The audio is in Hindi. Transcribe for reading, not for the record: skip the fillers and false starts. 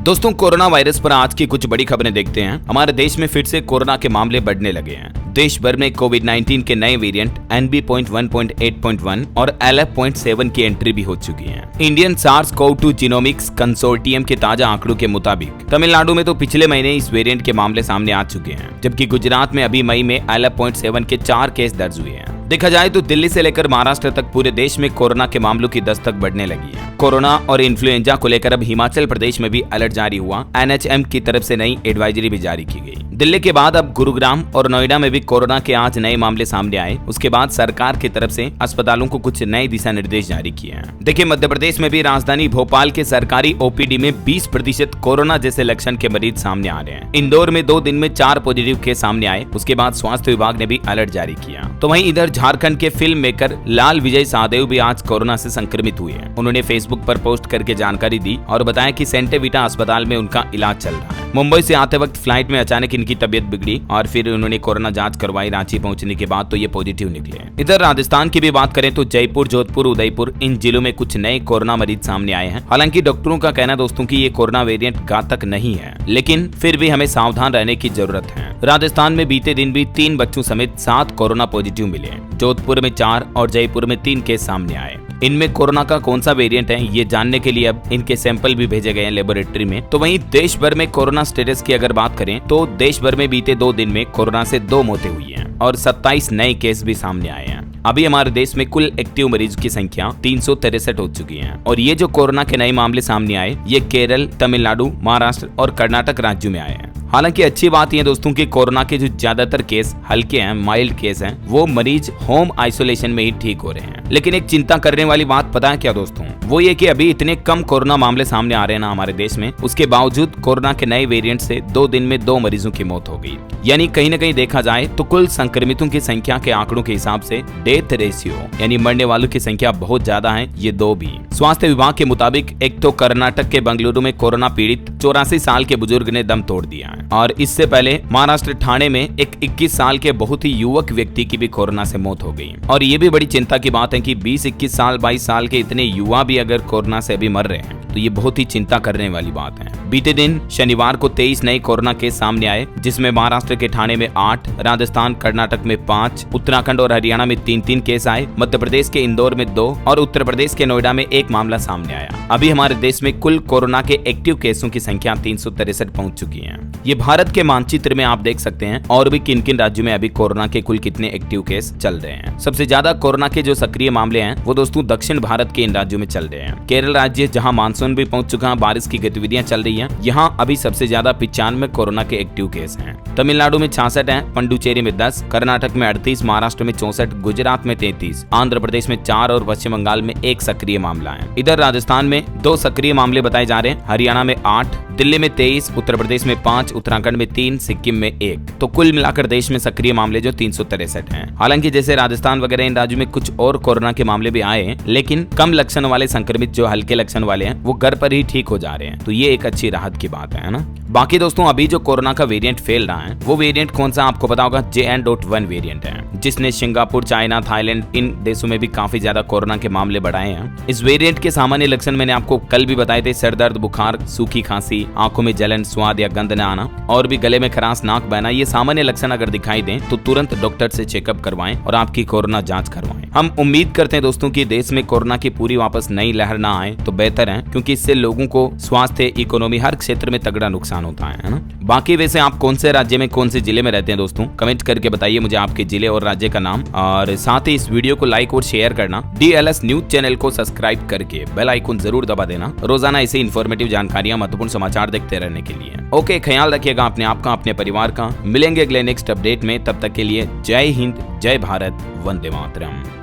दोस्तों, कोरोना वायरस पर आज की कुछ बड़ी खबरें देखते हैं। हमारे देश में फिर से कोरोना के मामले बढ़ने लगे हैं। देश भर में कोविड-19 के नए वेरिएंट NB.1.8.1 और LF.7 की एंट्री भी हो चुकी है। इंडियन SARS-CoV-2 जीनोमिक्स कंसोर्टियम के ताजा आंकड़ों के मुताबिक तमिलनाडु में तो पिछले महीने इस वेरिएंट के मामले सामने आ चुके हैं, जबकि गुजरात में अभी मई में LF.7 के 4 केस दर्ज हुए हैं। देखा जाए तो दिल्ली से लेकर महाराष्ट्र तक पूरे देश में कोरोना के मामलों की दस्तक बढ़ने लगी है। कोरोना और इन्फ्लुएंजा को लेकर अब हिमाचल प्रदेश में भी अलर्ट जारी हुआ। NHM की तरफ से नई एडवाइजरी भी जारी की गई। दिल्ली के बाद अब गुरुग्राम और नोएडा में भी कोरोना के आज नए मामले सामने आए। उसके बाद सरकार की तरफ से अस्पतालों को कुछ नए दिशा निर्देश जारी किए हैं। देखिए, मध्य प्रदेश में भी राजधानी भोपाल के सरकारी OPD में 20% कोरोना जैसे लक्षण के मरीज सामने आ रहे हैं। इंदौर में 2 दिन में 4 पॉजिटिव केस सामने आए। उसके बाद स्वास्थ्य विभाग ने भी अलर्ट जारी किया। तो वहीं इधर झारखंड के फिल्म मेकर लाल विजय साहदेव भी आज कोरोना से संक्रमित हुए हैं। उन्होंने फेसबुक पर पोस्ट करके जानकारी दी और बताया कि सेंटेविटा अस्पताल में उनका इलाज चल रहा है। मुंबई से आते वक्त फ्लाइट में अचानक इनकी तबीयत बिगड़ी और फिर उन्होंने कोरोना जांच करवाई। रांची पहुंचने के बाद तो ये पॉजिटिव निकले। इधर राजस्थान की भी बात करें तो जयपुर, जोधपुर, उदयपुर इन जिलों में कुछ नए कोरोना मरीज सामने आए हैं। हालांकि डॉक्टरों का कहना दोस्तों कि ये कोरोना वेरिएंट घातक नहीं है, लेकिन फिर भी हमें सावधान रहने की जरूरत है। राजस्थान में बीते दिन भी 3 बच्चों समेत 7 कोरोना पॉजिटिव मिले। जोधपुर में 4 और जयपुर में 3 केस सामने आए। इनमें कोरोना का कौन सा वेरिएंट है ये जानने के लिए अब इनके सैंपल भी भेजे गए हैं लेबोरेटरी में। तो वहीं देश भर में कोरोना स्टेटस की अगर बात करें तो देश भर में बीते 2 दिन में कोरोना से 2 मौतें हुई हैं और 27 नए केस भी सामने आए हैं। अभी हमारे देश में कुल एक्टिव मरीज की संख्या 363 हो चुकी है। और ये जो कोरोना के नए मामले सामने आए ये केरल, तमिलनाडु, महाराष्ट्र और कर्नाटक राज्यों में आए हैं। हालांकि अच्छी बात यह दोस्तों कि कोरोना के जो ज्यादातर केस हल्के हैं, माइल्ड केस हैं, वो मरीज होम आइसोलेशन में ही ठीक हो रहे हैं। लेकिन एक चिंता करने वाली बात पता है क्या दोस्तों, वो ये कि अभी इतने कम कोरोना मामले सामने आ रहे हैं ना हमारे देश में, उसके बावजूद कोरोना के नए वेरिएंट से 2 दिन में 2 मरीजों की मौत हो गई। यानी कहीं न कहीं देखा जाए तो कुल संक्रमितों की संख्या के आंकड़ों के हिसाब से डेथ रेशियो यानी मरने वालों की संख्या बहुत ज्यादा है, ये 2 भी। स्वास्थ्य विभाग के मुताबिक एक तो कर्नाटक के बेंगलुरु में कोरोना पीड़ित 84 साल के बुजुर्ग ने दम तोड़ दिया है और इससे पहले महाराष्ट्र ठाणे में एक 21 साल के बहुत ही युवक व्यक्ति की भी कोरोना से मौत हो गई। और ये भी बड़ी चिंता की बात है कि 20, 21 साल, 22 साल के इतने युवा भी अगर कोरोना से अभी मर रहे हैं तो ये बहुत ही चिंता करने वाली बात है। बीते दिन शनिवार को 23 नए कोरोना केस सामने आए, जिसमें महाराष्ट्र के ठाणे में 8, राजस्थान, कर्नाटक में 5, उत्तराखंड और हरियाणा में 3-3 केस आए, मध्य प्रदेश के इंदौर में 2 और उत्तर प्रदेश के नोएडा में 1 मामला सामने आया। अभी हमारे देश में कुल कोरोना के एक्टिव केसों की संख्या 363 पहुंच चुकी है। ये भारत के मानचित्र में आप देख सकते हैं और भी किन किन राज्यों में अभी कोरोना के कुल कितने एक्टिव केस चल रहे हैं। सबसे ज्यादा कोरोना के जो सक्रिय मामले हैं वो दोस्तों दक्षिण भारत के इन राज्यों में चल रहे हैं। केरल राज्य जहां मानसून भी पहुंच चुका है, बारिश की गतिविधियां चल रही हैं, यहां अभी सबसे ज्यादा 95 कोरोना के एक्टिव केस हैं। तमिलनाडु में 66 हैं, पुडुचेरी में 10, कर्नाटक में 38, महाराष्ट्र में 64, गुजरात में 33, आंध्र प्रदेश में 4 और पश्चिम बंगाल में 1 सक्रिय मामला है। इधर राजस्थान में 2 सक्रिय मामले बताए जा रहे हैं, हरियाणा में 8, दिल्ली में 23, उत्तर प्रदेश में 5, उत्तराखंड में 3, सिक्किम में 1। तो कुल मिलाकर देश में सक्रिय मामले जो 363 हैं। हालांकि जैसे राजस्थान वगैरह इन राज्यों में कुछ और कोरोना के मामले भी आए हैं, लेकिन कम लक्षण वाले संक्रमित जो हल्के लक्षण वाले हैं वो घर पर ही ठीक हो जा रहे हैं। तो ये एक अच्छी राहत की बात है ना। बाकी दोस्तों अभी जो कोरोना का वेरिएंट फैल रहा है वो वेरिएंट कौन सा आपको पता होगा, JN.1 वेरिएंट है, जिसने सिंगापुर, चाइना, थाईलैंड इन देशों में भी काफी ज्यादा कोरोना के मामले बढ़ाए हैं। इस वेरिएंट के सामान्य लक्षण मैंने आपको कल भी बताए थे, सर दर्द, बुखार, सूखी खांसी, आंखों में जलन, स्वाद या गंध न आना और भी गले में खराश, नाक बहना। ये सामान्य लक्षण अगर दिखाई दें तो तुरंत डॉक्टर से चेकअप करवाएं और आपकी कोरोना जांच करवाएं। हम उम्मीद करते हैं दोस्तों कि देश में कोरोना की पूरी वापस नई लहर ना आए तो बेहतर है, क्योंकि इससे लोगों को स्वास्थ्य, इकोनॉमी हर क्षेत्र में तगड़ा नुकसान होता है ना। बाकी वैसे आप कौन से राज्य में, कौन से जिले में रहते हैं दोस्तों, कमेंट करके बताइए मुझे आपके जिले और राज्य का नाम। और साथ ही इस वीडियो को लाइक और शेयर करना, DLS न्यूज चैनल को सब्सक्राइब करके बेल आइकन जरूर दबा देना, रोजाना ऐसे इन्फॉर्मेटिव जानकारियां, महत्वपूर्ण समाचार देखते रहने के लिए। ओके, ख्याल रखिएगा अपने आप का, अपने परिवार का। मिलेंगे अगले नेक्स्ट अपडेट में, तब तक के लिए जय हिंद, जय भारत, वंदे मातरम।